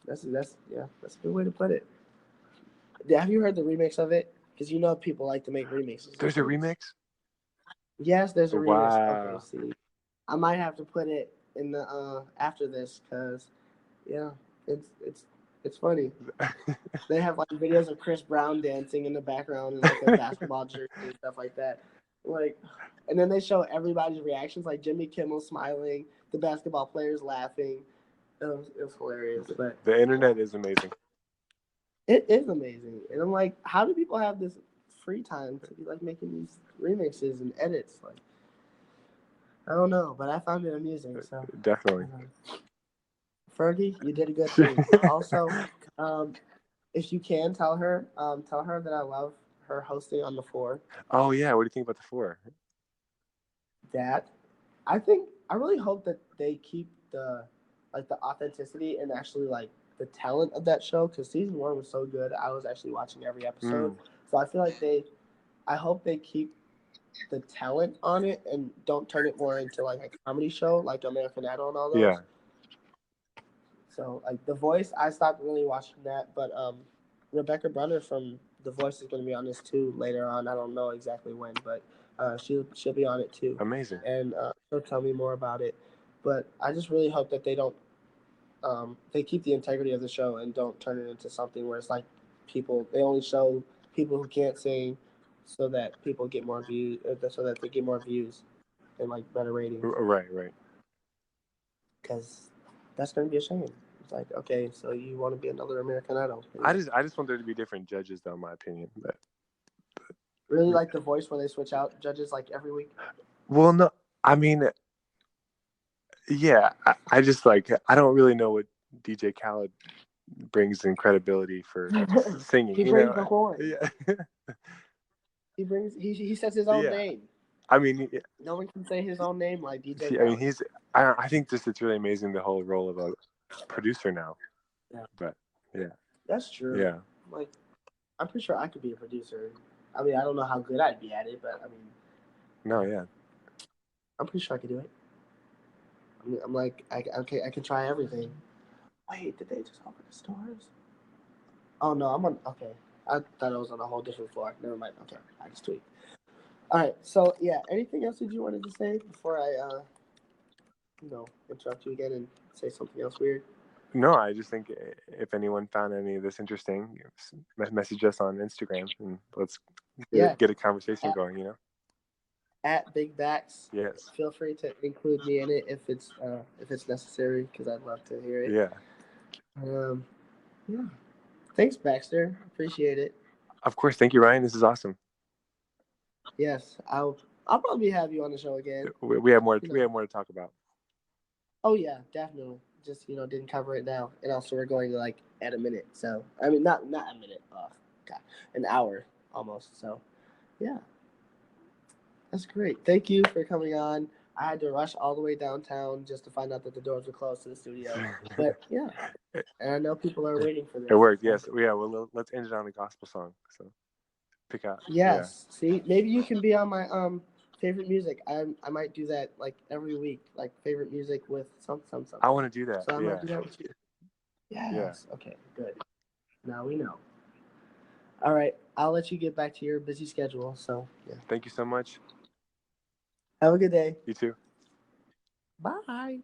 That's a good way to put it. Have you heard the remix of it? Because people like to make remixes. There's a remix? Yes, there's a remix. Wow. Okay, see. I might have to put it in the after this because it's funny. They have like videos of Chris Brown dancing in the background and like a basketball jersey and stuff like that. Like, and then they show everybody's reactions, like Jimmy Kimmel smiling, the basketball players laughing. It was hilarious. But the internet is amazing. It is amazing, and I'm like, how do people have this free time to be like making these remixes and edits? Like, I don't know, but I found it amusing. So definitely, Fergie, you did a good thing. Also, if you can tell her that I love her hosting on the 4. Oh yeah, what do you think about the 4? That I really hope that they keep the authenticity and actually like the talent of that show because season 1 was so good. I was actually watching every episode, so I feel like I hope they keep the talent on it and don't turn it more into like a comedy show like American Idol and all those. Yeah. So like The Voice, I stopped really watching that, but Rebecca Brunner from The Voice is going to be on this too later on. I don't know exactly when, but she'll be on it too. Amazing. And she'll tell me more about it. But I just really hope that they don't. They keep the integrity of the show and don't turn it into something where it's like they only show people who can't sing so that people get more views, so that they get more views and like better ratings. Right. Because that's going to be a shame. It's like, okay, so you want to be another American Idol? I just want there to be different judges, though, in my opinion. But really, like The Voice, where they switch out judges like every week. Well, no, I mean. Yeah, I just I don't really know what DJ Khaled brings in credibility for singing. He brings the horn. Yeah. He sets his own name. I mean, No one can say his own name like DJ I mean, Khaled. I think just it's really amazing the whole role of a producer now. Yeah. But yeah, That's true. yeah. Like, I'm pretty sure I could be a producer. I mean, I don't know how good I'd be at it, but I mean, No, yeah. I'm pretty sure I could do it. I mean, I'm like, okay, I can try everything. Wait, did they just open the stores? Oh no, I'm on. Okay, I thought I was on a whole different floor. Never mind. Okay, I just tweaked. All right. So yeah, anything else that you wanted to say before I, interrupt you again and say something else weird? No, I just think if anyone found any of this interesting, message us on Instagram and let's get a conversation going. You know. At Big Bax. Yes. Feel free to include me in it if it's necessary because I'd love to hear it. Yeah. Yeah. Thanks, Baxter. Appreciate it. Of course. Thank you, Ryan. This is awesome. Yes, I'll probably have you on the show again. We have more. We have more to talk about. Oh yeah, definitely. Just didn't cover it now, and also we're going like at a minute. So I mean, not a minute. Oh, God, an hour almost. So yeah, that's great. Thank you for coming on. I had to rush all the way downtown just to find out that the doors were closed to the studio. But yeah, and I know people are waiting for this. It worked. Yes. Yeah. Well, let's end it on a gospel song. So pick out. Yes. Yeah. See, maybe you can be on my favorite music. I might do that like every week, like favorite music with something. I want to do that. So I might do that with you. Yes. Yeah. Okay. Good. Now we know. All right. I'll let you get back to your busy schedule. So yeah. Thank you so much. Have a good day. You too. Bye.